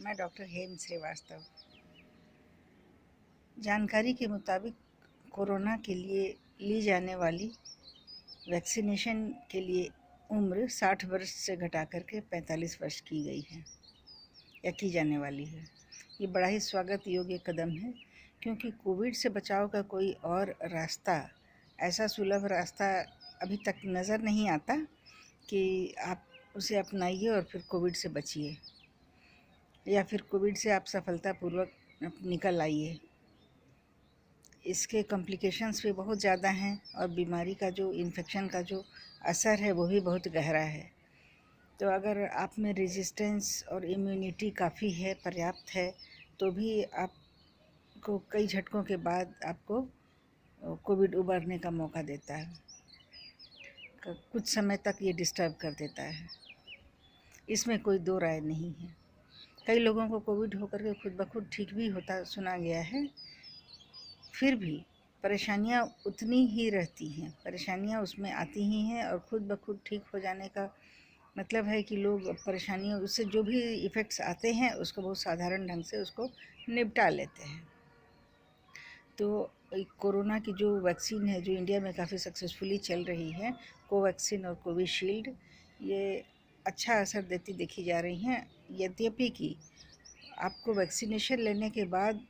मैं डॉक्टर हेम श्रीवास्तव। जानकारी के मुताबिक कोरोना के लिए ली जाने वाली वैक्सीनेशन के लिए उम्र 60 वर्ष से घटा करके 45 वर्ष की गई है या की जाने वाली है। ये बड़ा ही स्वागत योग्य कदम है, क्योंकि कोविड से बचाव का कोई और रास्ता, ऐसा सुलभ रास्ता अभी तक नज़र नहीं आता कि आप उसे अपनाइए और फिर कोविड से बचिए या फिर कोविड से आप सफलतापूर्वक निकल आइए। इसके कॉम्प्लिकेशंस भी बहुत ज़्यादा हैं और बीमारी का जो इन्फेक्शन का जो असर है वो भी बहुत गहरा है। तो अगर आप में रेजिस्टेंस और इम्यूनिटी काफ़ी है, पर्याप्त है, तो भी आपको कई झटकों के बाद आपको कोविड उबरने का मौका देता है। कुछ समय तक ये डिस्टर्ब कर देता है, इसमें कोई दो राय नहीं है। कई लोगों को कोविड होकर के खुद ब खुद ठीक भी होता सुना गया है। फिर भी परेशानियां उतनी ही रहती हैं, परेशानियां उसमें आती ही हैं और खुद ब खुद ठीक हो जाने का मतलब है कि लोग परेशानियों उससे जो भी इफ़ेक्ट्स आते हैं उसको बहुत साधारण ढंग से उसको निपटा लेते हैं। तो कोरोना की जो वैक्सीन है, जो इंडिया में काफ़ी सक्सेसफुली चल रही है, कोवैक्सीन और कोविशील्ड, ये अच्छा असर देती देखी जा रही हैं। यद्यपि कि आपको वैक्सीनेशन लेने के बाद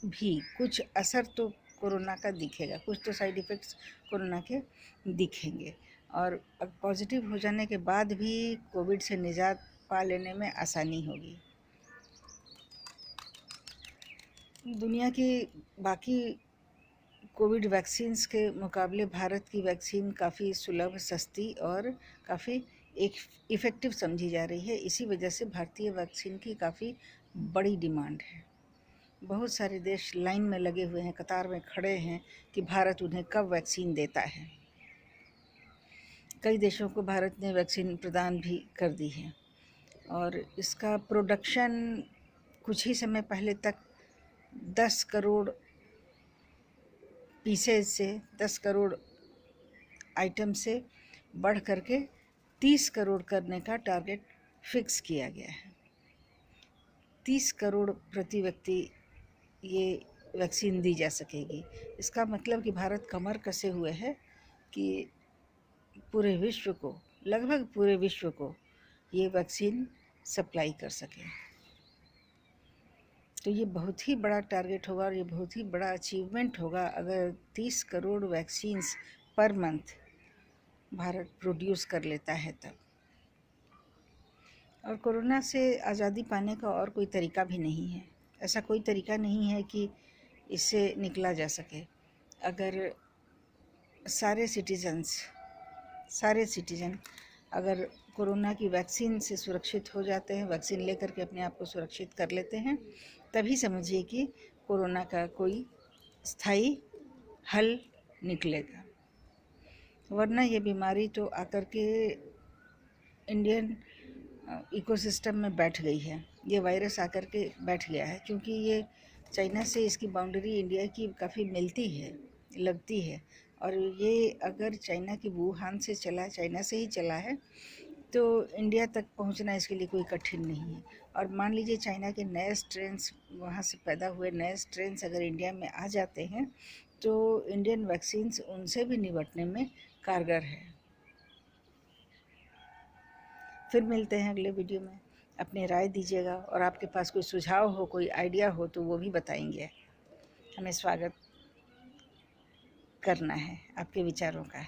भी कुछ असर तो कोरोना का दिखेगा, कुछ तो साइड इफ़ेक्ट्स कोरोना के दिखेंगे और पॉजिटिव हो जाने के बाद भी कोविड से निजात पा लेने में आसानी होगी। दुनिया की बाकी कोविड वैक्सीन्स के मुकाबले भारत की वैक्सीन काफ़ी सुलभ, सस्ती और काफ़ी इफ़ेक्टिव समझी जा रही है। इसी वजह से भारतीय वैक्सीन की काफ़ी बड़ी डिमांड है। बहुत सारे देश लाइन में लगे हुए हैं, कतार में खड़े हैं कि भारत उन्हें कब वैक्सीन देता है। कई देशों को भारत ने वैक्सीन प्रदान भी कर दी है और इसका प्रोडक्शन कुछ ही समय पहले तक 10 करोड़ पीसेज से, 10 करोड़ आइटम से बढ़ करके 30 करोड़ करने का टारगेट फिक्स किया गया है। 30 करोड़ प्रति व्यक्ति ये वैक्सीन दी जा सकेगी। इसका मतलब कि भारत कमर कसे हुए है कि पूरे विश्व को, लगभग पूरे विश्व को ये वैक्सीन सप्लाई कर सके। तो ये बहुत ही बड़ा टारगेट होगा और ये बहुत ही बड़ा अचीवमेंट होगा अगर 30 crore vaccines per month Bharat produce कर लेता है तब। और कोरोना से आज़ादी पाने का और कोई तरीका भी नहीं है। ऐसा कोई तरीका नहीं है कि इससे निकला जा सके। अगर सारे सिटीज़न अगर कोरोना की वैक्सीन से सुरक्षित हो जाते हैं, वैक्सीन लेकर के अपने आप को सुरक्षित कर लेते हैं, तभी समझिए कि कोरोना का कोई स्थायी हल निकलेगा। वरना ये बीमारी तो आकर के इंडियन इकोसिस्टम में बैठ गई है। ये वायरस आकर के बैठ गया है, क्योंकि ये चाइना से इसकी बाउंड्री इंडिया की काफ़ी मिलती है, लगती है। और ये अगर चाइना की वुहान से चला, चाइना से ही चला है, तो इंडिया तक पहुंचना इसके लिए कोई कठिन नहीं है। और मान लीजिए चाइना के नए स्ट्रेन्स, वहाँ से पैदा हुए नए स्ट्रेन्स अगर इंडिया में आ जाते हैं, तो इंडियन वैक्सीन्स उनसे भी निपटने में कारगर है। फिर मिलते हैं अगले वीडियो में। अपनी राय दीजिएगा और आपके पास कोई सुझाव हो, कोई आइडिया हो तो वो भी बताएंगे। हमें स्वागत करना है आपके विचारों का।